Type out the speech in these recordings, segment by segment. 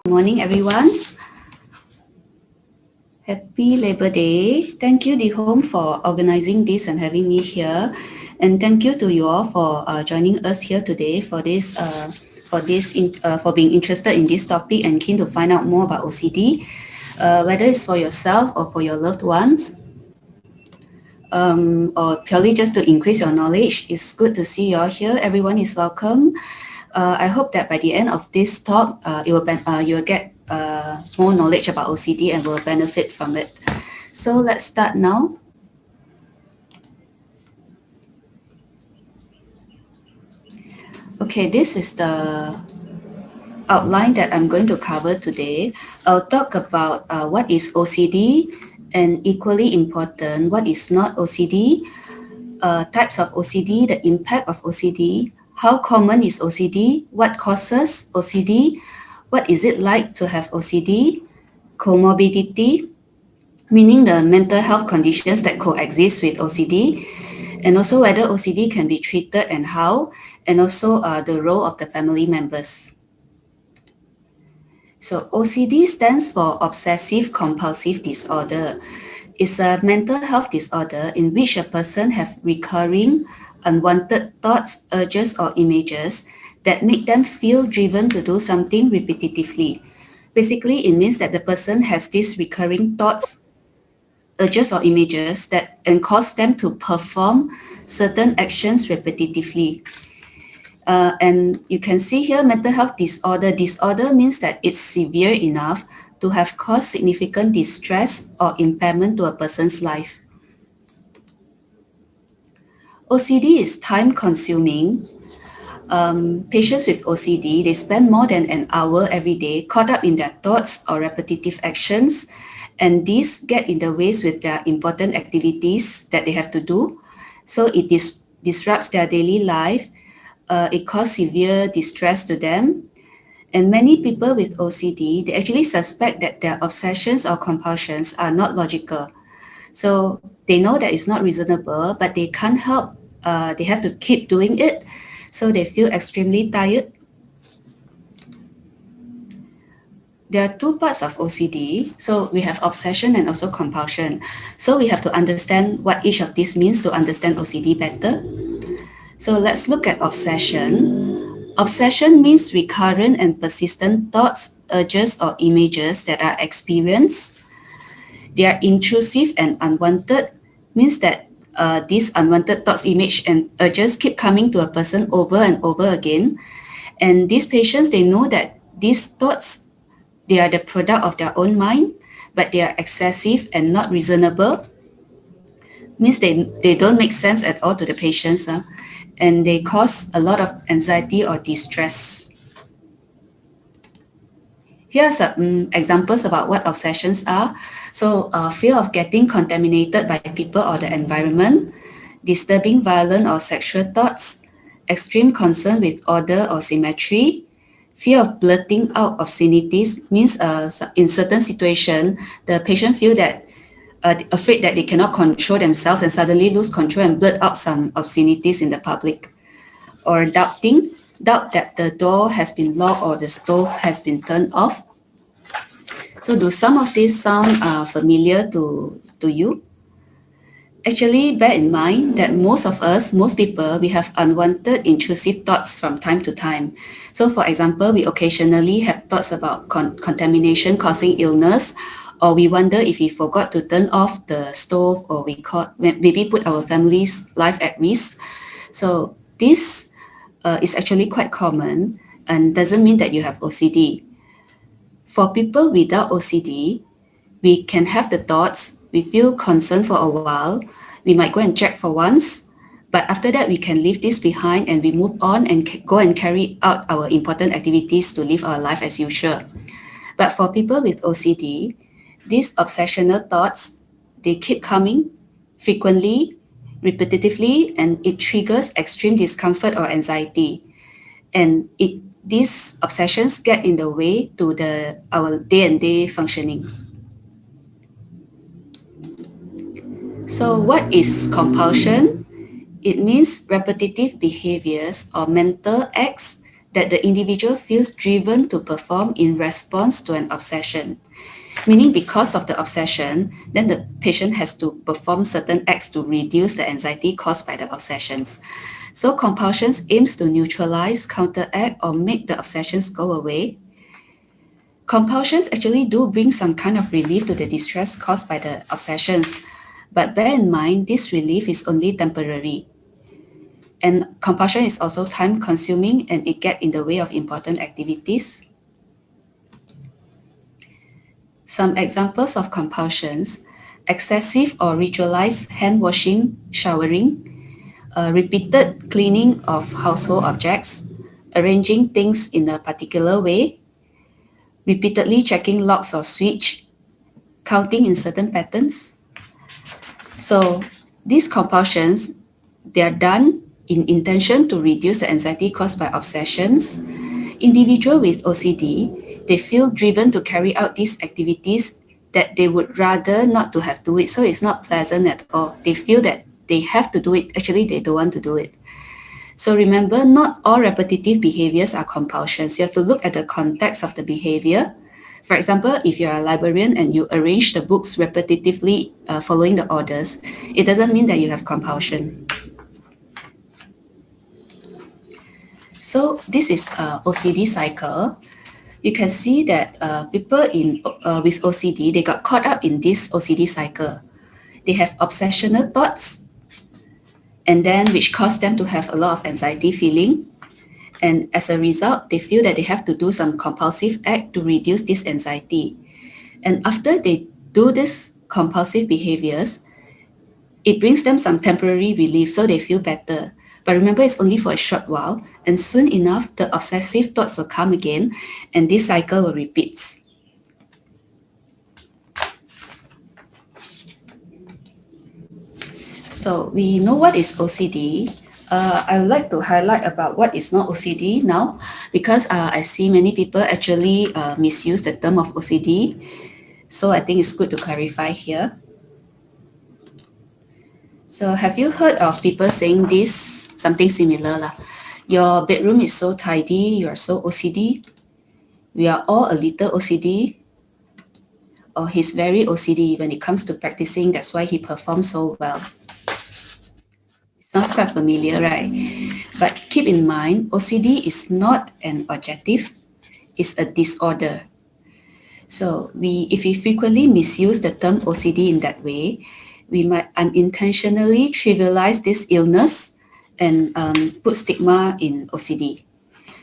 Good morning, everyone. Happy Labor Day. Thank you, D'Home, for organizing this and having me here. And thank you to you all for joining us here today for being interested in this topic and keen to find out more about OCD, whether it's for yourself or for your loved ones. Or purely just to increase your knowledge. It's good to see you all here. Everyone is welcome. I hope that by the end of this talk, you will get more knowledge about OCD and will benefit from it. So let's start now. Okay, this is the outline that I'm going to cover today. I'll talk about what is OCD and equally important, what is not OCD, types of OCD, the impact of OCD, how common is OCD, what causes OCD, what is it like to have OCD, comorbidity, meaning the mental health conditions that coexist with OCD, and also whether OCD can be treated and how, and also the role of the family members. So OCD stands for Obsessive-Compulsive Disorder. It's a mental health disorder in which a person have recurring unwanted thoughts, urges, or images that make them feel driven to do something repetitively. Basically, it means that the person has these recurring thoughts, urges, or images that and cause them to perform certain actions repetitively. And you can see here mental health disorder. Disorder means that it's severe enough to have caused significant distress or impairment to a person's life. OCD is time consuming. Patients with OCD, they spend more than an hour every day caught up in their thoughts or repetitive actions, and these get in the ways with their important activities that they have to do. So it disrupts their daily life. It causes severe distress to them. And many people with OCD, they actually suspect that their obsessions or compulsions are not logical. So they know that it's not reasonable, but they can't help. They have to keep doing it. So they feel extremely tired. There are two parts of OCD. So we have obsession and also compulsion. So we have to understand what each of these means to understand OCD better. So let's look at obsession. Obsession means recurrent and persistent thoughts, urges, or images that are experienced. They are intrusive and unwanted, means that these unwanted thoughts, image, and urges keep coming to a person over and over again. And these patients, they know that these thoughts, they are the product of their own mind, but they are excessive and not reasonable, means they don't make sense at all to the patients, and they cause a lot of anxiety or distress. Here are some examples about what obsessions are. So fear of getting contaminated by people or the environment, disturbing violent or sexual thoughts, extreme concern with order or symmetry, fear of blurting out obscenities, means in certain situation, the patient feel that afraid that they cannot control themselves and suddenly lose control and blurt out some obscenities in the public. Or doubt that the door has been locked or the stove has been turned off. So do some of these sound familiar to you? Actually, bear in mind that most people, we have unwanted intrusive thoughts from time to time. So for example, we occasionally have thoughts about contamination causing illness, or we wonder if we forgot to turn off the stove, or maybe put our family's life at risk. So this is actually quite common and doesn't mean that you have OCD. For people without OCD, we can have the thoughts, we feel concerned for a while, we might go and check for once, but after that we can leave this behind and we move on and go and carry out our important activities to live our life as usual. But for people with OCD, these obsessional thoughts, they keep coming frequently, repetitively, and it triggers extreme discomfort or anxiety. And these obsessions get in the way to our day-and-day functioning. So what is compulsion? It means repetitive behaviors or mental acts that the individual feels driven to perform in response to an obsession. Meaning because of the obsession, then the patient has to perform certain acts to reduce the anxiety caused by the obsessions. So compulsions aims to neutralize, counteract, or make the obsessions go away. Compulsions actually do bring some kind of relief to the distress caused by the obsessions, but bear in mind this relief is only temporary. And compulsion is also time consuming and it gets in the way of important activities. Some examples of compulsions: excessive or ritualized hand washing, showering, repeated cleaning of household objects, arranging things in a particular way, repeatedly checking locks or switch, counting in certain patterns. So these compulsions, they are done in intention to reduce the anxiety caused by obsessions. Individual with OCD, they feel driven to carry out these activities that they would rather not to have to it. So it's not pleasant at all. They feel that they have to do it. Actually, they don't want to do it. So remember, not all repetitive behaviors are compulsions. You have to look at the context of the behavior. For example, if you're a librarian and you arrange the books repetitively following the orders, it doesn't mean that you have compulsion. So this is OCD cycle. You can see that people with OCD, they got caught up in this OCD cycle. They have obsessional thoughts, and then which cause them to have a lot of anxiety feeling. And as a result, they feel that they have to do some compulsive act to reduce this anxiety. And after they do this compulsive behaviors, it brings them some temporary relief, so they feel better. But remember, it's only for a short while, and soon enough, the obsessive thoughts will come again, and this cycle will repeat. So we know what is OCD. I would like to highlight about what is not OCD now, because I see many people actually misuse the term of OCD. So I think it's good to clarify here. So have you heard of people saying this, something similar lah? Your bedroom is so tidy, you are so OCD. We are all a little OCD. Or he's very OCD when it comes to practicing, that's why he performs so well. Sounds quite familiar, right? But keep in mind, OCD is not an adjective, it's a disorder. So if we frequently misuse the term OCD in that way, we might unintentionally trivialize this illness and put stigma in OCD.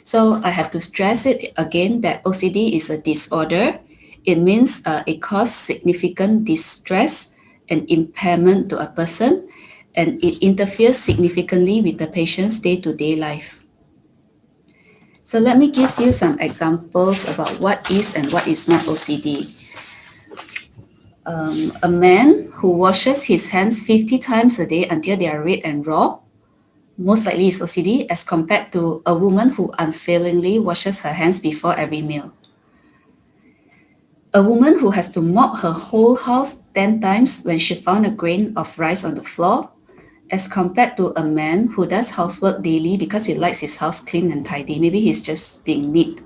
So I have to stress it again that OCD is a disorder. It means it causes significant distress and impairment to a person, and it interferes significantly with the patient's day-to-day life. So let me give you some examples about what is and what is not OCD. A man who washes his hands 50 times a day until they are red and raw, most likely is OCD, as compared to a woman who unfailingly washes her hands before every meal. A woman who has to mop her whole house 10 times when she found a grain of rice on the floor, as compared to a man who does housework daily because he likes his house clean and tidy. Maybe he's just being neat.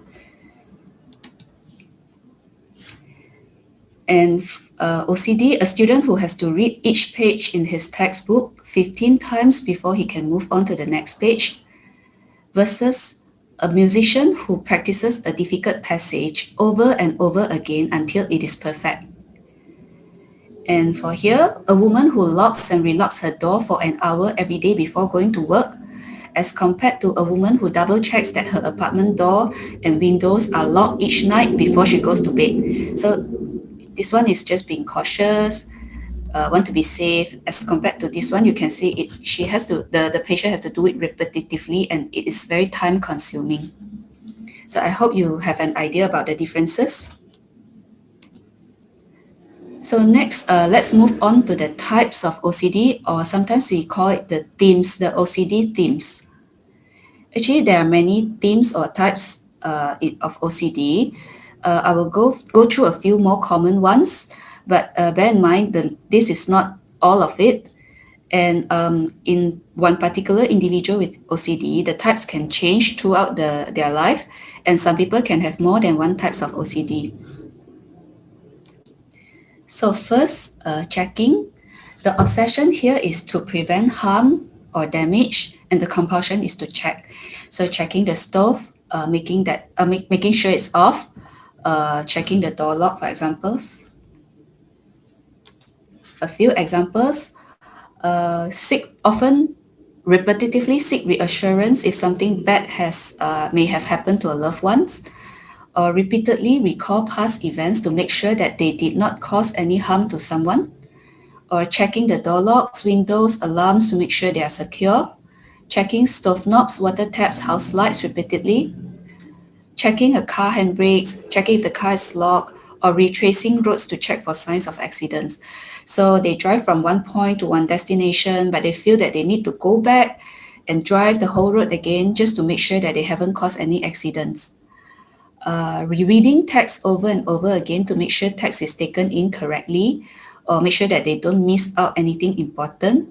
And OCD, a student who has to read each page in his textbook 15 times before he can move on to the next page, versus a musician who practices a difficult passage over and over again until it is perfect. And for here, a woman who locks and relocks her door for an hour every day before going to work, as compared to a woman who double checks that her apartment door and windows are locked each night before she goes to bed. So this one is just being cautious, want to be safe. As compared to this one, you can see it. The patient has to do it repetitively, and it is very time consuming. So I hope you have an idea about the differences. So next, let's move on to the types of OCD, or sometimes we call it the themes, the OCD themes. Actually, there are many themes or types of OCD. I will go through a few more common ones, but bear in mind that this is not all of it. And in one particular individual with OCD, the types can change throughout their life, and some people can have more than one types of OCD. So first, checking. The obsession here is to prevent harm or damage, and the compulsion is to check. So checking the stove, making sure it's off, checking the door lock, for examples. A few examples: often repetitively seek reassurance if something bad has may have happened to a loved ones, or repeatedly recall past events to make sure that they did not cause any harm to someone, or checking the door locks, windows, alarms to make sure they are secure, checking stove knobs, water taps, house lights repeatedly, checking a car handbrakes, checking if the car is locked, or retracing roads to check for signs of accidents. So they drive from one point to one destination, but they feel that they need to go back and drive the whole road again just to make sure that they haven't caused any accidents. Rereading text over and over again to make sure text is taken in correctly, or make sure that they don't miss out anything important.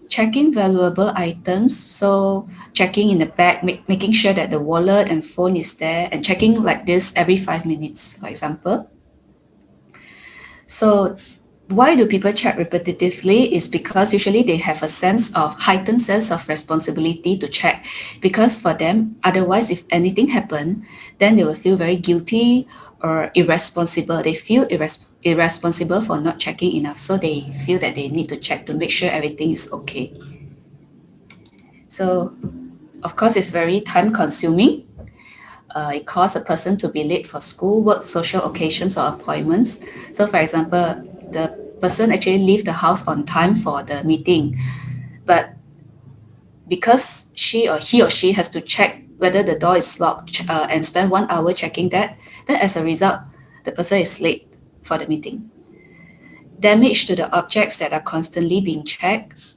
Checking valuable items, so checking in the bag, making sure that the wallet and phone is there, and checking like this every 5 minutes, for example. So why do people check repetitively is because usually they have a heightened sense of responsibility to check, because for them, otherwise if anything happen, then they will feel very guilty or irresponsible. They feel irresponsible for not checking enough, so they feel that they need to check to make sure everything is okay. So of course it's very time consuming. It causes a person to be late for school, work, social occasions, or appointments. So, for example, the person actually leave the house on time for the meeting, but because he or she has to check whether the door is locked and spend 1 hour checking that, then as a result, the person is late for the meeting. Damage to the objects that are constantly being checked,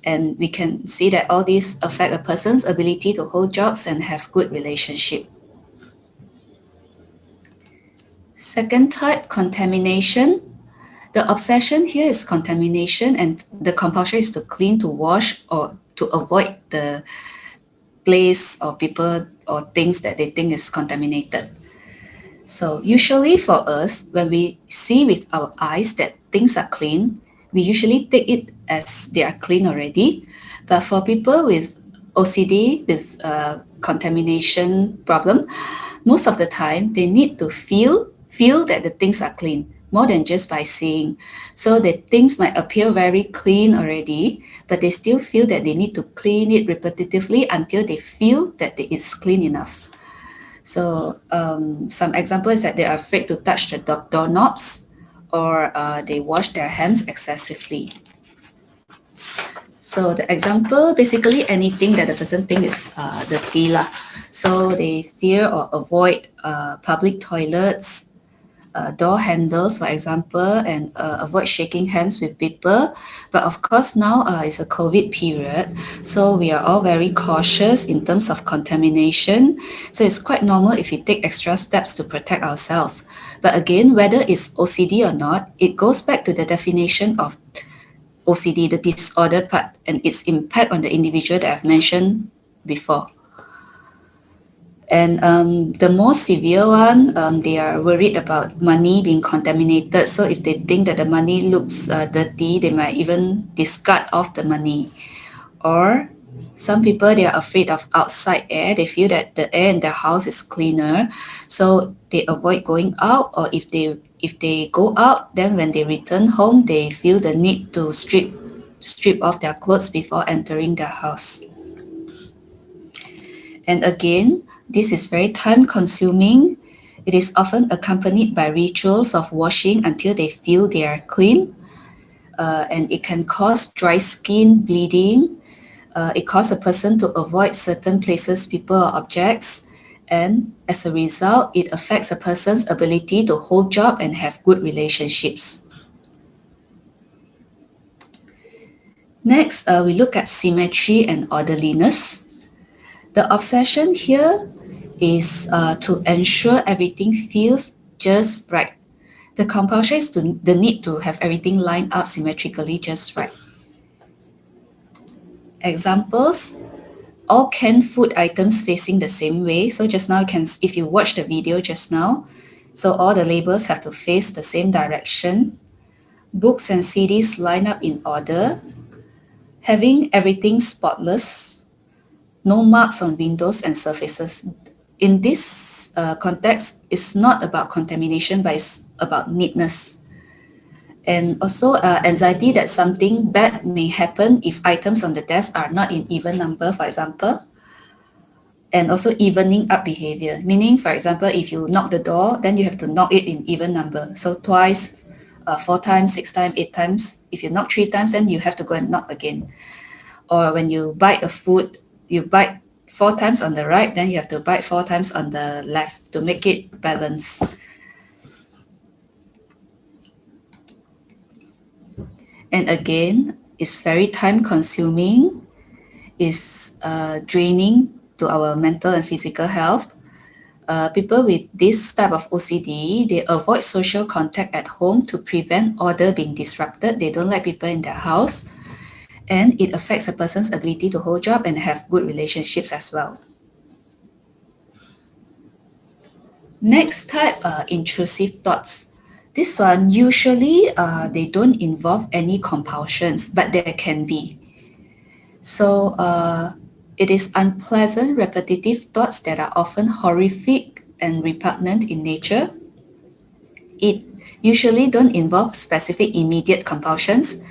and we can see that all these affect a person's ability to hold jobs and have good relationship. Second type, contamination. The obsession here is contamination, and the compulsion is to clean, to wash, or to avoid the place or people or things that they think is contaminated. So usually for us, when we see with our eyes that things are clean, we usually take it as they are clean already. But for people with OCD, with contamination problem, most of the time they need to feel that the things are clean more than just by seeing. So the things might appear very clean already, but they still feel that they need to clean it repetitively until they feel that it is clean enough. So some example is that they are afraid to touch the doorknobs, or they wash their hands excessively. So the example, basically anything that the person thinks is dirty lah. So they fear or avoid public toilets, door handles, for example, and avoid shaking hands with people. But of course, now it's a COVID period, so we are all very cautious in terms of contamination. So it's quite normal if we take extra steps to protect ourselves. But again, whether it's OCD or not, it goes back to the definition of OCD, the disorder part, and its impact on the individual that I've mentioned before. And the more severe one, they are worried about money being contaminated. So if they think that the money looks dirty, they might even discard off the money. Or some people, they are afraid of outside air. They feel that the air in their house is cleaner, so they avoid going out. Or if they go out, then when they return home, they feel the need to strip off their clothes before entering their house. And again, this is very time consuming. It is often accompanied by rituals of washing until they feel they are clean. And it can cause dry skin, bleeding. It causes a person to avoid certain places, people, or objects. And as a result, it affects a person's ability to hold job and have good relationships. Next, we look at symmetry and orderliness. The obsession here is to ensure everything feels just right. The compulsion is the need to have everything lined up symmetrically just right. Examples, all canned food items facing the same way. So just now, if you watch the video just now, so all the labels have to face the same direction. Books and CDs line up in order. Having everything spotless, no marks on windows and surfaces. In this context, it's not about contamination, but it's about neatness. And also anxiety that something bad may happen if items on the desk are not in even number, for example. And also evening up behavior, meaning, for example, if you knock the door, then you have to knock it in even number. So twice, 4 times, 6 times, 8 times. If you knock 3 times, then you have to go and knock again. Or when you bite a food, you bite 4 times on the right, then you have to bite 4 times on the left to make it balanced. And again, it's very time consuming, it's draining to our mental and physical health. People with this type of OCD, they avoid social contact at home to prevent order being disrupted. They don't like people in their house. And it affects a person's ability to hold job and have good relationships as well. Next type, intrusive thoughts. This one, usually they don't involve any compulsions, but there can be. So it is unpleasant, repetitive thoughts that are often horrific and repugnant in nature. It usually don't involve specific immediate compulsions.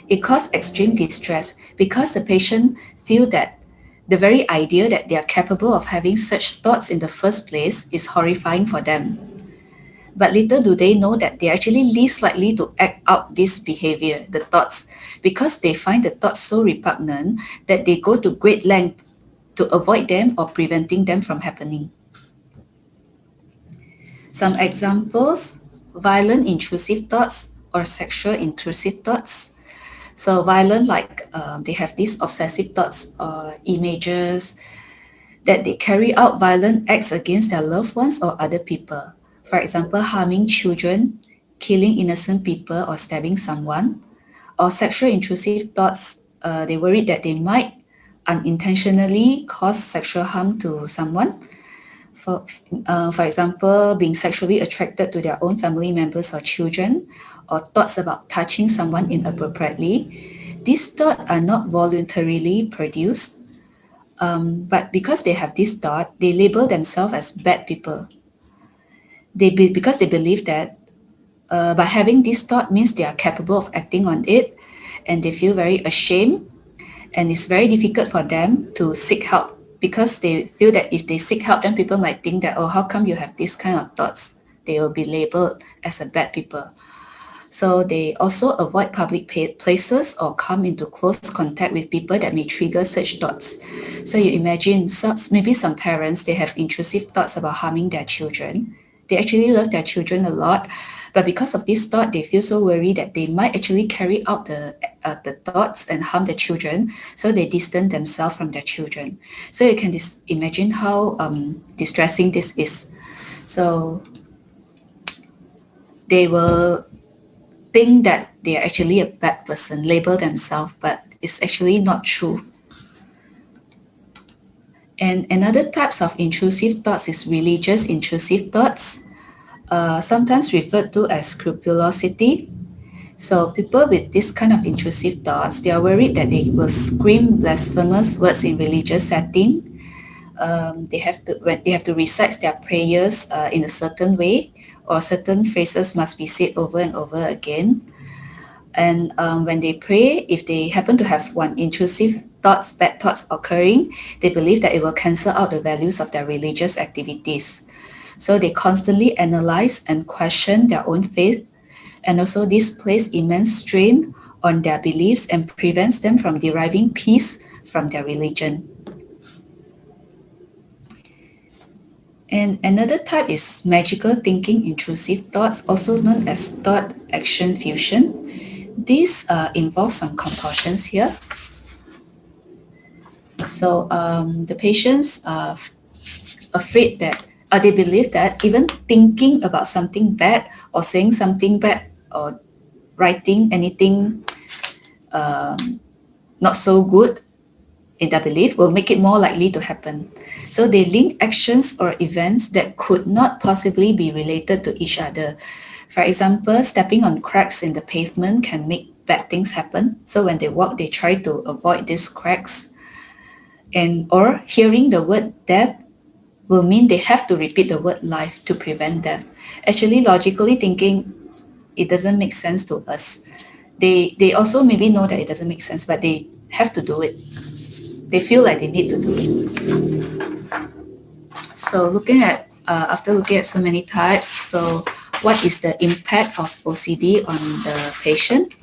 It causes extreme distress because the patient feel that the very idea that they are capable of having such thoughts in the first place is horrifying for them. But little do they know that they're actually least likely to act out this behavior, the thoughts, because they find the thoughts so repugnant that they go to great length to avoid them or preventing them from happening. Some examples, violent intrusive thoughts or sexual intrusive thoughts. So violent, like they have these obsessive thoughts or images that they carry out violent acts against their loved ones or other people. For example, harming children, killing innocent people, or stabbing someone. Or sexual intrusive thoughts, they worry that they might unintentionally cause sexual harm to someone. For example, being sexually attracted to their own family members or children, or thoughts about touching someone inappropriately. These thoughts are not voluntarily produced, but because they have this thought, they label themselves as bad people. Because they believe that by having this thought means they are capable of acting on it, and they feel very ashamed, and it's very difficult for them to seek help because they feel that if they seek help, then people might think that, oh, how come you have this kind of thoughts? They will be labeled as a bad people. So they also avoid public places or come into close contact with people that may trigger such thoughts. So you imagine maybe some parents, they have intrusive thoughts about harming their children. They actually love their children a lot, but because of this thought, they feel so worried that they might actually carry out the thoughts and harm the children. So they distance themselves from their children. So you can imagine how distressing this is. So they will think that they are actually a bad person, label themselves, but it's actually not true. And another types of intrusive thoughts is religious intrusive thoughts, sometimes referred to as scrupulosity. So people with this kind of intrusive thoughts, they are worried that they will scream blasphemous words in religious setting. They have to recite their prayers in a certain way, or certain phrases must be said over and over again. And when they pray, if they happen to have one intrusive thoughts, bad thoughts occurring, they believe that it will cancel out the values of their religious activities. So they constantly analyze and question their own faith. And also this places immense strain on their beliefs and prevents them from deriving peace from their religion. And another type is magical thinking intrusive thoughts, also known as thought action fusion. This involves some compulsions here. So the patients are afraid that, they believe that even thinking about something bad or saying something bad or writing anything not so good in their belief, will make it more likely to happen. So they link actions or events that could not possibly be related to each other. For example, stepping on cracks in the pavement can make bad things happen. So when they walk, they try to avoid these cracks. And or hearing the word death will mean they have to repeat the word life to prevent death. Actually, logically thinking, it doesn't make sense to us. They also maybe know that it doesn't make sense, but they have to do it. They feel like they need to do it. So after looking at so many types, so what is the impact of OCD on the patient?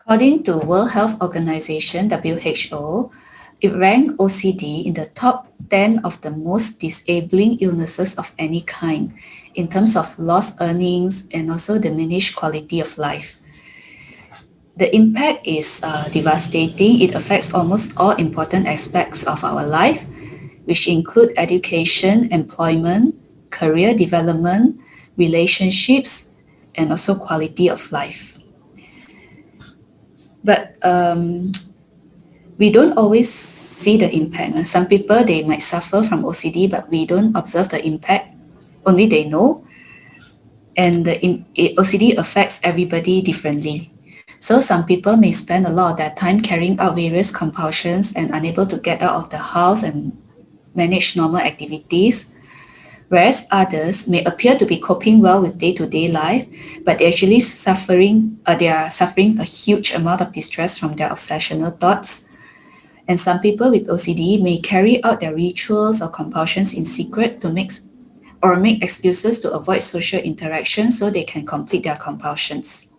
According to World Health Organization (WHO), it ranked OCD in the top 10 of the most disabling illnesses of any kind in terms of lost earnings and also diminished quality of life. The impact is devastating. It affects almost all important aspects of our life, which include education, employment, career development, relationships, and also quality of life. But we don't always see the impact. Some people, they might suffer from OCD, but we don't observe the impact. Only they know. And OCD affects everybody differently. So some people may spend a lot of their time carrying out various compulsions and unable to get out of the house and manage normal activities, whereas others may appear to be coping well with day-to-day life, but they're actually they are suffering a huge amount of distress from their obsessional thoughts. And some people with OCD may carry out their rituals or compulsions in secret to make excuses to avoid social interaction so they can complete their compulsions.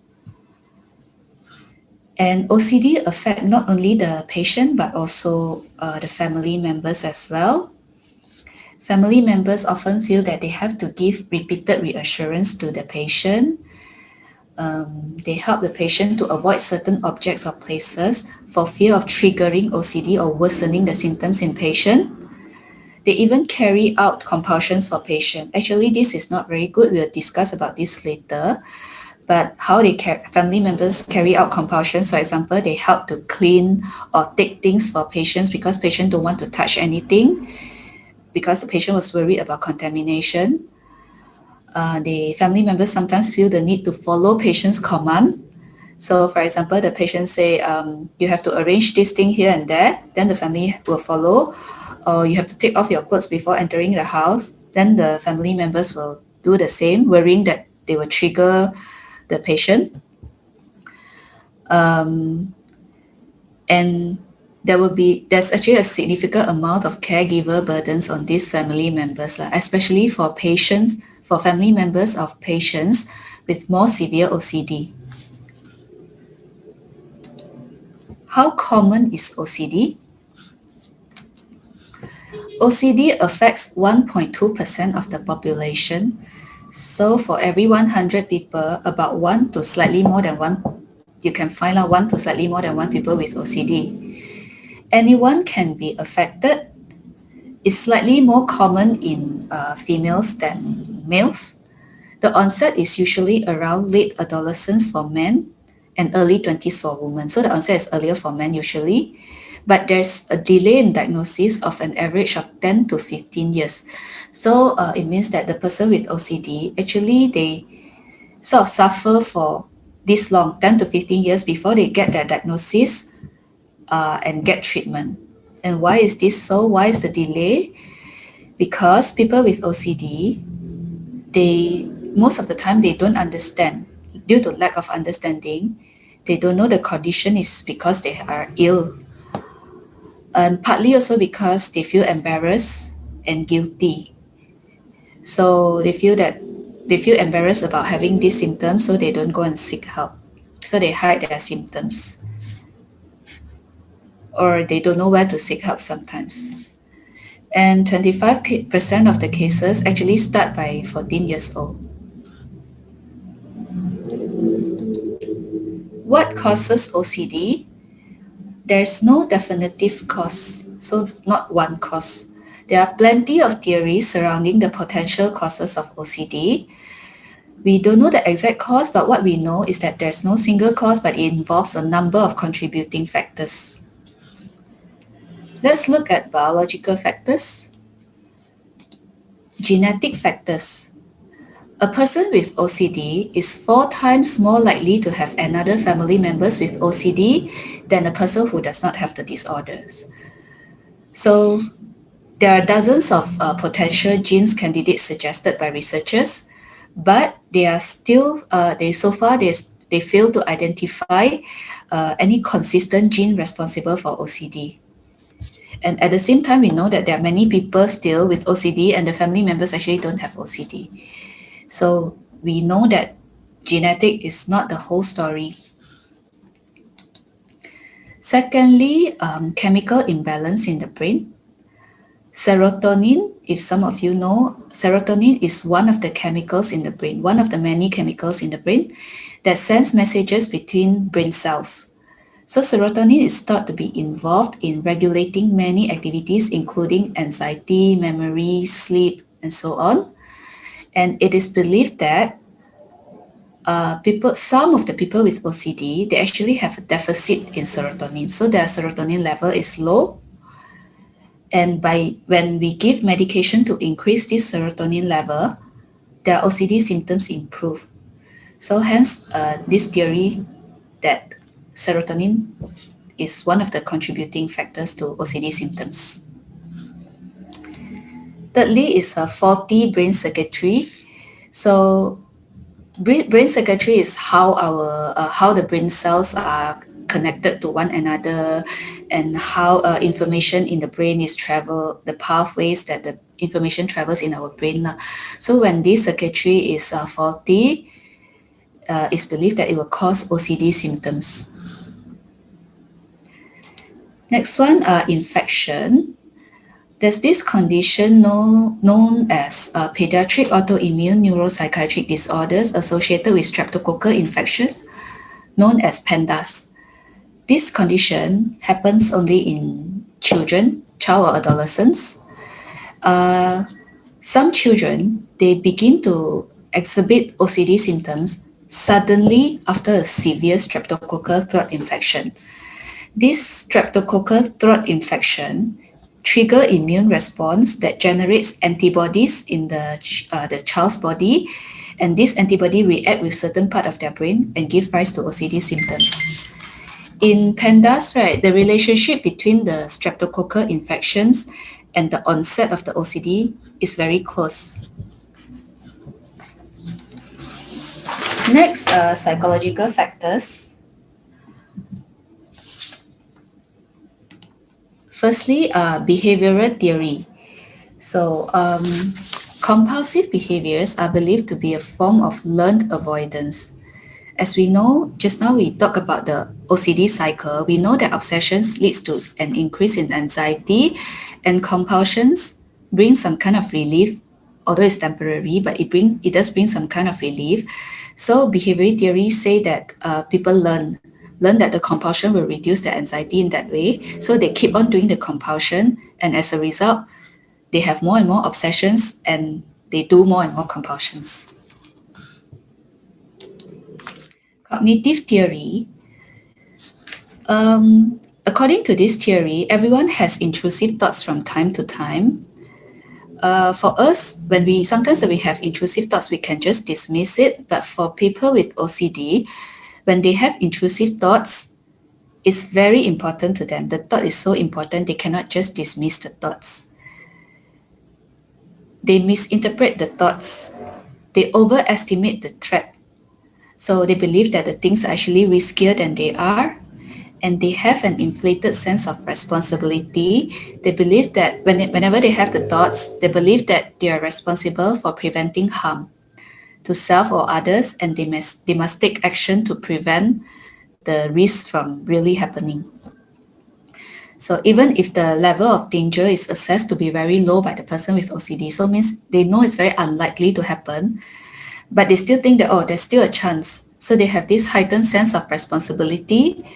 And OCD affect not only the patient but also the family members as well. Family members often feel that they have to give repeated reassurance to the patient. They help the patient to avoid certain objects or places for fear of triggering OCD or worsening the symptoms in patient. They even carry out compulsions for patient. Actually, this is not very good. We'll discuss about this later. But how family members carry out compulsions, for example, they help to clean or take things for patients because patients don't want to touch anything because the patient was worried about contamination. The family members sometimes feel the need to follow patient's command. So, for example, the patient say, you have to arrange this thing here and there, then the family will follow. Or you have to take off your clothes before entering the house, then the family members will do the same, worrying that they will trigger the patient. And there's actually a significant amount of caregiver burdens on these family members, especially for family members of patients with more severe OCD. How common is OCD? OCD affects 1.2% of the population. So for every 100 people, about one to slightly more than one, you can find out one to slightly more than one people with OCD. Anyone can be affected. It's slightly more common in females than males. The onset is usually around late adolescence for men and early 20s for women. So the onset is earlier for men usually, but there's a delay in diagnosis of an average of 10 to 15 years. So it means that the person with OCD, actually they sort of suffer for this long, 10 to 15 years before they get their diagnosis and get treatment. And why is this so? Why is the delay? Because people with OCD, most of the time they don't understand. Due to lack of understanding, they don't know the condition is because they are ill. And partly also because they feel embarrassed and guilty. So they feel embarrassed about having these symptoms, so they don't go and seek help. So they hide their symptoms. Or they don't know where to seek help sometimes. And 25% of the cases actually start by 14 years old. What causes OCD? There's no definitive cause, so not one cause. There are plenty of theories surrounding the potential causes of OCD. We don't know the exact cause, but what we know is that there's no single cause, but it involves a number of contributing factors. Let's look at biological factors. Genetic factors. A person with OCD is 4 times more likely to have another family members with OCD than a person who does not have the disorders. So there are dozens of potential genes candidates suggested by researchers, but they are still they fail to identify any consistent gene responsible for OCD. And at the same time, we know that there are many people still with OCD, and the family members actually don't have OCD. So we know that genetic is not the whole story. Secondly, chemical imbalance in the brain. Serotonin, if some of you know, serotonin is one of the chemicals in the brain, one of the many chemicals in the brain that sends messages between brain cells. So serotonin is thought to be involved in regulating many activities, including anxiety, memory, sleep, and so on. And it is believed that some of the people with OCD, they actually have a deficit in serotonin. So their serotonin level is low. And when we give medication to increase this serotonin level, their OCD symptoms improve. So hence, this theory that serotonin is one of the contributing factors to OCD symptoms. Thirdly is a faulty brain circuitry. So brain circuitry is how the brain cells are connected to one another, and how information in the brain is the pathways that the information travels in our brain. So when this circuitry is faulty, it's believed that it will cause OCD symptoms. Next one, infection. There's this condition known as pediatric autoimmune neuropsychiatric disorders associated with streptococcal infections, known as PANDAS. This condition happens only in child or adolescents. Some children, they begin to exhibit OCD symptoms suddenly after a severe streptococcal throat infection. This streptococcal throat infection trigger immune response that generates antibodies in the child's body, and this antibody react with certain part of their brain and give rise to OCD symptoms. In pandas, right, the relationship between the streptococcal infections and the onset of the OCD is very close. Next, psychological factors. Firstly, behavioral theory. So, compulsive behaviors are believed to be a form of learned avoidance. As we know, just now we talked about the OCD cycle. We know that obsessions leads to an increase in anxiety, and compulsions bring some kind of relief, although it's temporary, but it does bring some kind of relief. So behavioral theories say that people learn that the compulsion will reduce the anxiety in that way. So they keep on doing the compulsion, and as a result, they have more and more obsessions, and they do more and more compulsions. Cognitive theory. According to this theory, everyone has intrusive thoughts from time to time. For us, sometimes when we have intrusive thoughts, we can just dismiss it. But for people with OCD, when they have intrusive thoughts, it's very important to them. The thought is so important, they cannot just dismiss the thoughts. They misinterpret the thoughts. They overestimate the threat. So they believe that the things are actually riskier than they are, and they have an inflated sense of responsibility. They believe that whenever they have the thoughts, they believe that they are responsible for preventing harm to self or others, and they must take action to prevent the risk from really happening. So even if the level of danger is assessed to be very low by the person with OCD, so means they know it's very unlikely to happen, but they still think that, oh, there's still a chance. So they have this heightened sense of responsibility,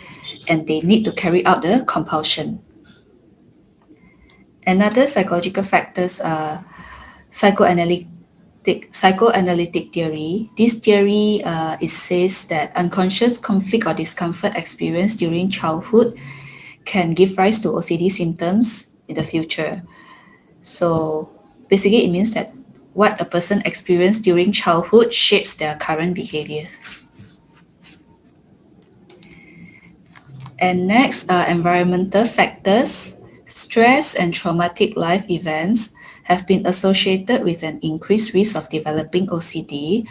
and they need to carry out the compulsion. Another psychological factors are psychoanalytic psychoanalytic theory. This theory it says that unconscious conflict or discomfort experienced during childhood can give rise to OCD symptoms in the future. So basically, it means that what a person experienced during childhood shapes their current behavior. And next, environmental factors. Stress and traumatic life events have been associated with an increased risk of developing OCD,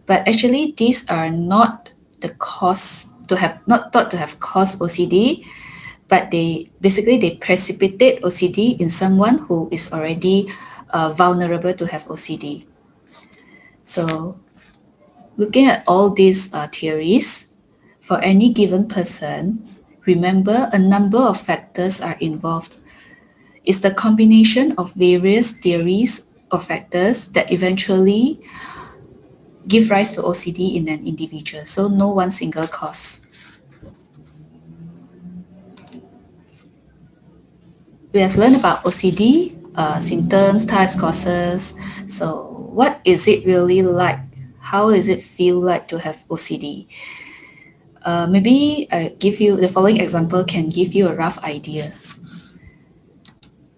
but actually these are not the cause to have not thought to have caused OCD, but they precipitate OCD in someone who is already vulnerable to have OCD. So looking at all these theories, for any given person, remember a number of factors are involved. It's the combination of various theories or factors that eventually give rise to OCD in an individual. So no one single cause. We have learned about OCD, symptoms, types, causes. So what is it really like? How does it feel like to have OCD? Maybe I give you the following example can give you a rough idea.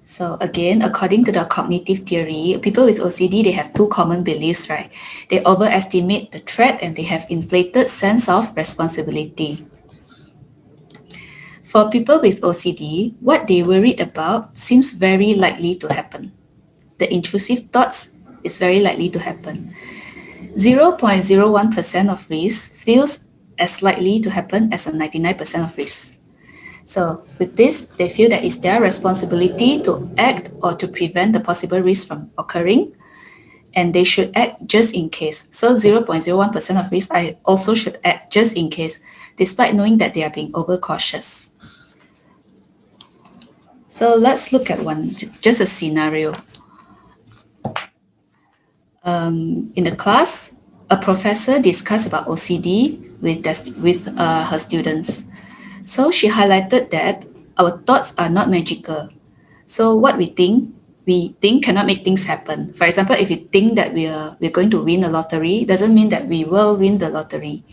So again, according to the cognitive theory, people with OCD, they have two common beliefs, right? They overestimate the threat and they have inflated sense of responsibility. For people with OCD, what they worried about seems very likely to happen. The intrusive thoughts is very likely to happen. 0.01% of risk feels as likely to happen as a 99% of risk. So with this, they feel that it's their responsibility to act or to prevent the possible risk from occurring, and they should act just in case. So 0.01% of risk, I also should act just in case, despite knowing that they are being overcautious. So let's look at just a scenario. In the class, a professor discussed about OCD with her students. So she highlighted that our thoughts are not magical. So what we think cannot make things happen. For example, if we think that we're going to win a lottery, doesn't mean that we will win the lottery.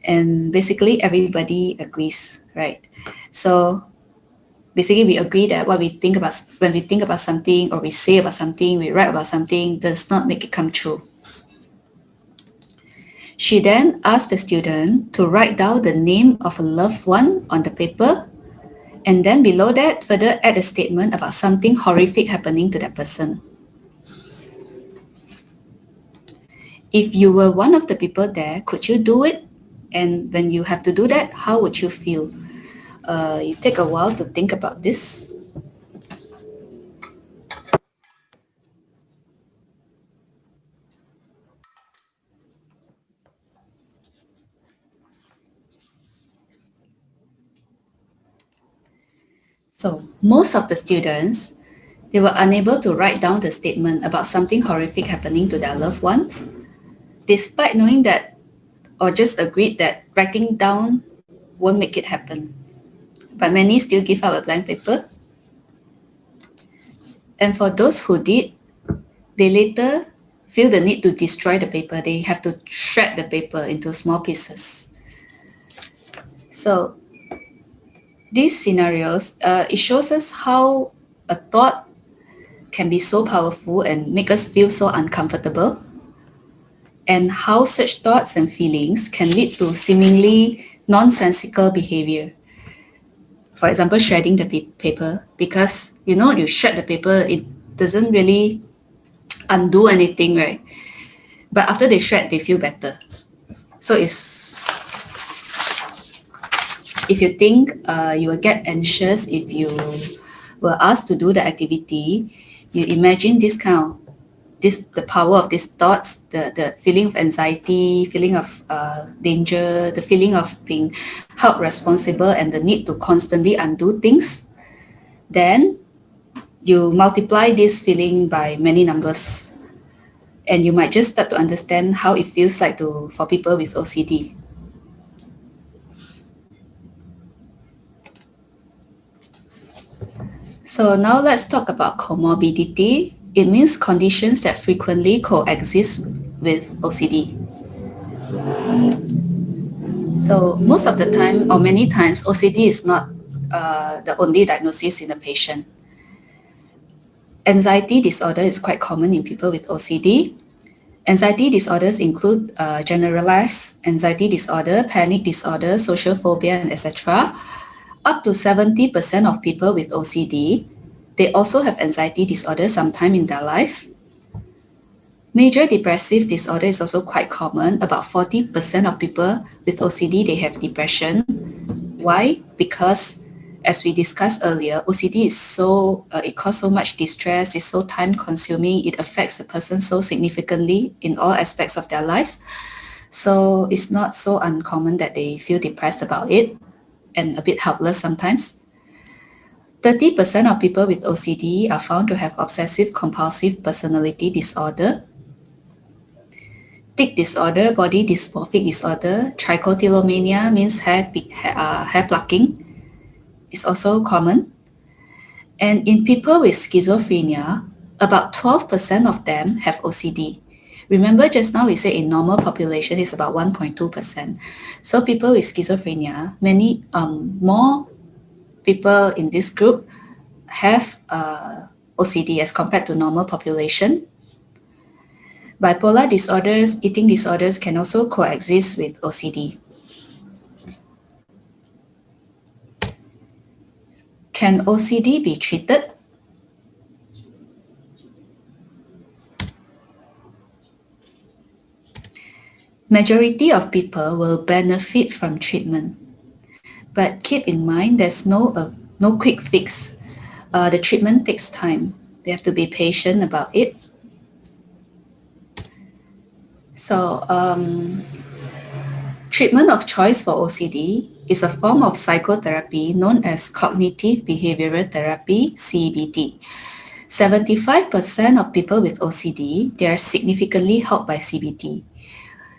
And basically everybody agrees, right? So basically we agree that what we think about when we think about something or we say about something, we write about something does not make it come true. She then asked the student to write down the name of a loved one on the paper, and then below that further add a statement about something horrific happening to that person. If you were one of the people there, could you do it? And when you have to do that, how would you feel? You take a while to think about this. So most of the students, they were unable to write down the statement about something horrific happening to their loved ones, despite knowing that or just agreed that writing down won't make it happen. But many still give out a blank paper. And for those who did, they later feel the need to destroy the paper. They have to shred the paper into small pieces. So these scenarios, it shows us how a thought can be so powerful and make us feel so uncomfortable, and how such thoughts and feelings can lead to seemingly nonsensical behavior. For example, shredding the paper, because you shred the paper, it doesn't really undo anything, right? But after they shred, they feel better. So if you think you will get anxious if you were asked to do the activity, you imagine the power of these thoughts, the feeling of anxiety, feeling of danger, the feeling of being held responsible, and the need to constantly undo things. Then you multiply this feeling by many numbers, and you might just start to understand how it feels like for people with OCD. So now let's talk about comorbidity. It means conditions that frequently coexist with OCD. So most of the time, or many times, OCD is not the only diagnosis in a patient. Anxiety disorder is quite common in people with OCD. Anxiety disorders include generalized anxiety disorder, panic disorder, social phobia, and etc. Up to 70% of people with OCD, they also have anxiety disorder sometime in their life. Major depressive disorder is also quite common. About 40% of people with OCD, they have depression. Why? Because as we discussed earlier, OCD is it causes so much distress, it's so time consuming, it affects the person so significantly in all aspects of their lives. So it's not so uncommon that they feel depressed about it and a bit helpless sometimes. 30% of people with OCD are found to have obsessive-compulsive personality disorder, tic disorder, body dysmorphic disorder, trichotillomania means hair plucking, is also common. And in people with schizophrenia, about 12% of them have OCD. Remember just now we said in normal population is about 1.2%. So people with schizophrenia, many more people in this group have OCD as compared to normal population. Bipolar disorders, eating disorders can also coexist with OCD. Can OCD be treated? Majority of people will benefit from treatment. But keep in mind there's no quick fix. The treatment takes time. We have to be patient about it. So treatment of choice for OCD is a form of psychotherapy known as cognitive behavioral therapy, CBT. 75% of people with OCD, they are significantly helped by CBT.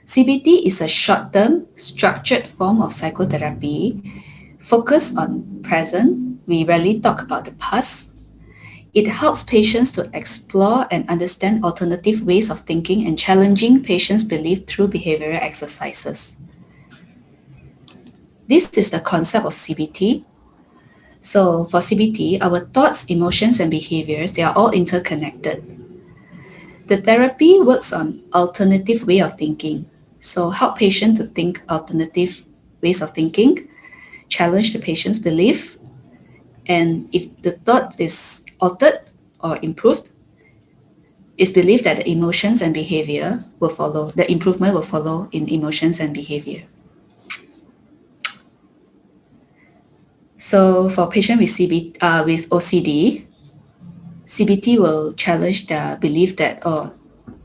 CBT is a short-term, structured form of psychotherapy focused on present. We rarely talk about the past. It helps patients to explore and understand alternative ways of thinking and challenging patients' belief through behavioral exercises. This is the concept of CBT. So for CBT, our thoughts, emotions, and behaviors, they are all interconnected. The therapy works on alternative way of thinking. So help patient to think alternative ways of thinking, challenge the patient's belief, and if the thought is altered or improved, it's believed that the emotions and behavior will follow, the improvement will follow in emotions and behavior. So for patient with with OCD, CBT will challenge the belief that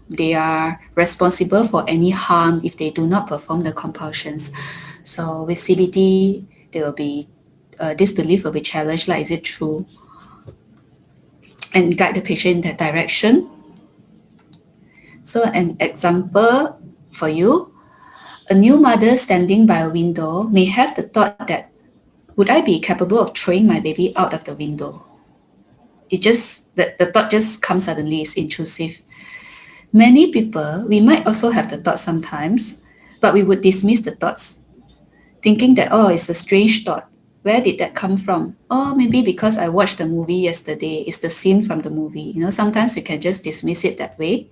they are responsible for any harm if they do not perform the compulsions. So with CBT, there will be this belief will be challenged, like is it true, and guide the patient in that direction. So an example for you, a new mother standing by a window may have the thought that, would I be capable of throwing my baby out of the window? The thought just comes suddenly, it's intrusive. Many people, we might also have the thought sometimes, but we would dismiss the thoughts, thinking that, oh, it's a strange thought. Where did that come from? Oh, maybe because I watched the movie yesterday. It's the scene from the movie. Sometimes we can just dismiss it that way.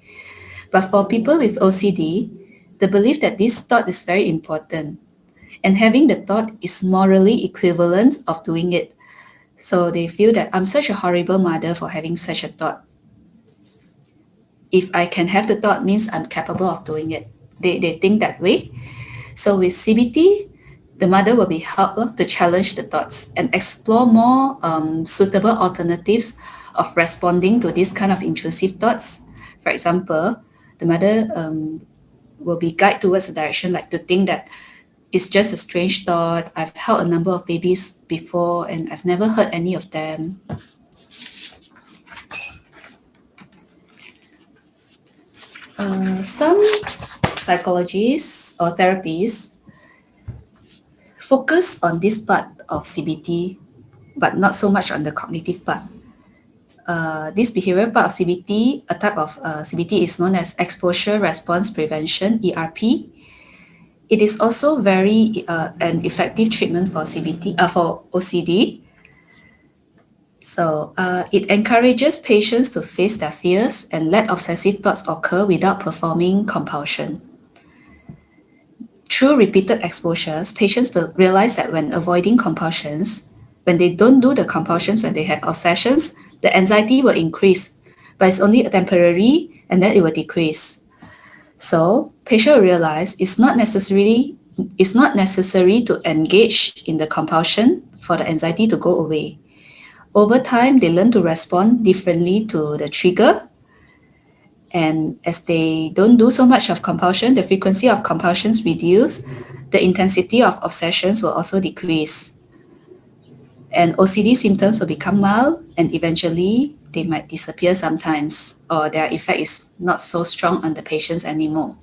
But for people with OCD, the belief that this thought is very important, and having the thought is morally equivalent of doing it. So they feel that I'm such a horrible mother for having such a thought. If I can have the thought means I'm capable of doing it. They think that way. So with CBT, the mother will be helped to challenge the thoughts and explore more suitable alternatives of responding to this kind of intrusive thoughts. For example, the mother will be guided towards a direction like to think that it's just a strange thought. I've held a number of babies before and I've never hurt any of them. Some psychologists or therapies focus on this part of CBT, but not so much on the cognitive part. this behavioral part of CBT, a type of CBT is known as exposure response prevention, ERP. It is also very an effective treatment for for OCD. So it encourages patients to face their fears and let obsessive thoughts occur without performing compulsion. Through repeated exposures, patients will realize that when avoiding compulsions, when they don't do the compulsions, when they have obsessions, the anxiety will increase, but it's only temporary and then it will decrease. So patients will realize it's not necessary to engage in the compulsion for the anxiety to go away. Over time, they learn to respond differently to the trigger. And as they don't do so much of compulsion, the frequency of compulsions reduce, the intensity of obsessions will also decrease. And OCD symptoms will become mild, and eventually they might disappear sometimes, or their effect is not so strong on the patients anymore.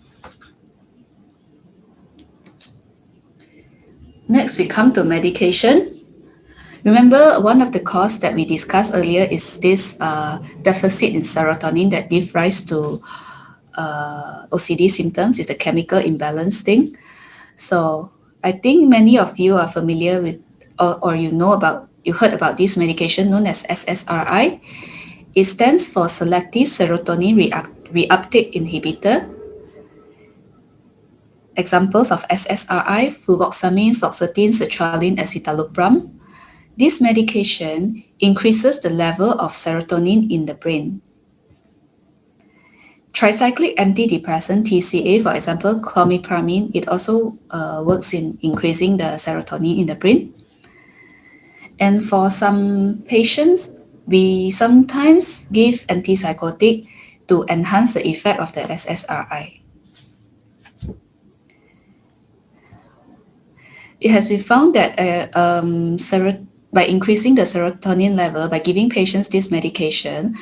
Next, we come to medication. Remember, one of the causes that we discussed earlier is this deficit in serotonin that gives rise to OCD symptoms, is the chemical imbalance thing. So I think many of you are familiar with, or you heard about this medication known as SSRI. It stands for Selective Serotonin Reuptake Inhibitor. Examples of SSRI: fluvoxamine, fluoxetine, sertraline, escitalopram. This medication increases the level of serotonin in the brain. Tricyclic antidepressant TCA, for example, clomipramine, it also works in increasing the serotonin in the brain. And for some patients, we sometimes give antipsychotic to enhance the effect of the SSRI. It has been found that by increasing the serotonin level, by giving patients this medication,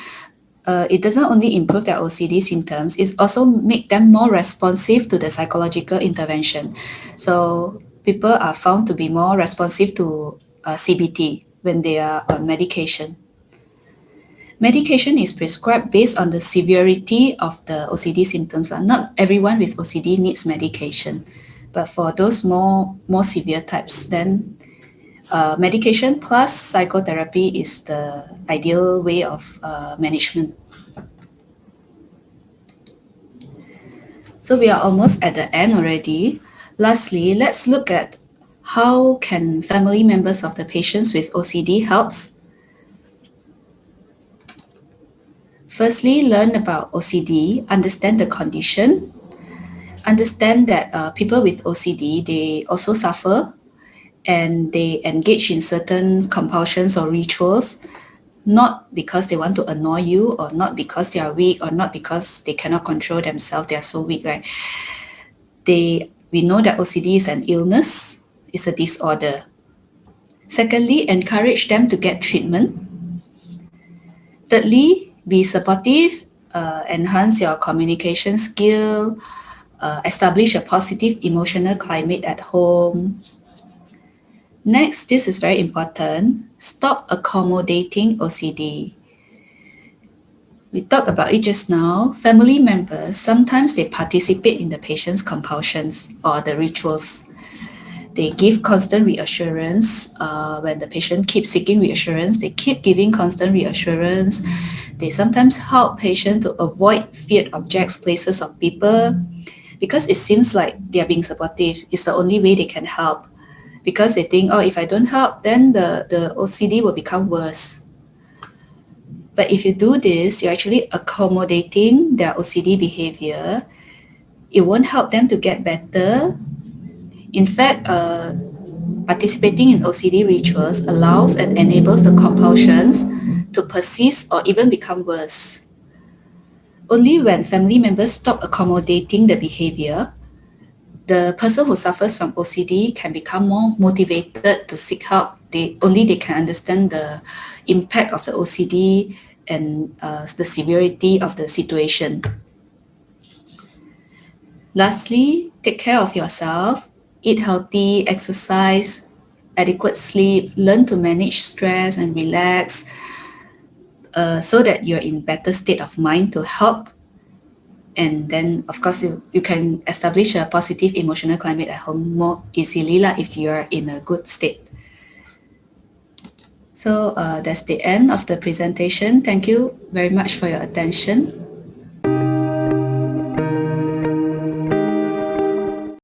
it doesn't only improve their OCD symptoms, it also make them more responsive to the psychological intervention. So people are found to be more responsive to CBT when they are on medication. Medication is prescribed based on the severity of the OCD symptoms. Not everyone with OCD needs medication, but for those more severe types, then medication plus psychotherapy is the ideal way of management. So we are almost at the end already. Lastly, let's look at how can family members of the patients with OCD helps. Firstly, learn about OCD, understand the condition, understand that people with OCD, they also suffer and they engage in certain compulsions or rituals, not because they want to annoy you or not because they are weak or not because they cannot control themselves, they are so weak, right? We know that OCD is an illness, it's a disorder. Secondly, encourage them to get treatment. Thirdly, be supportive, enhance your communication skill, establish a positive emotional climate at home. Next, this is very important, stop accommodating OCD. We talked about it just now. Family members, sometimes they participate in the patient's compulsions or the rituals. They give constant reassurance. When the patient keeps seeking reassurance, they keep giving constant reassurance. They sometimes help patients to avoid feared objects, places, or people, because it seems like they are being supportive. It's the only way they can help, because they think, oh, if I don't help, then the OCD will become worse. But if you do this, you're actually accommodating their OCD behavior. It won't help them to get better. In fact, participating in OCD rituals allows and enables the compulsions to persist or even become worse. Only when family members stop accommodating the behavior, the person who suffers from OCD can become more motivated to seek help. They can understand the impact of the OCD and the severity of the situation. Lastly, take care of yourself, eat healthy, exercise, adequate sleep, learn to manage stress and relax. so that you're in better state of mind to help. And then of course you can establish a positive emotional climate at home more easily lah if you're in a good state. So that's the end of the presentation. Thank you very much for your attention.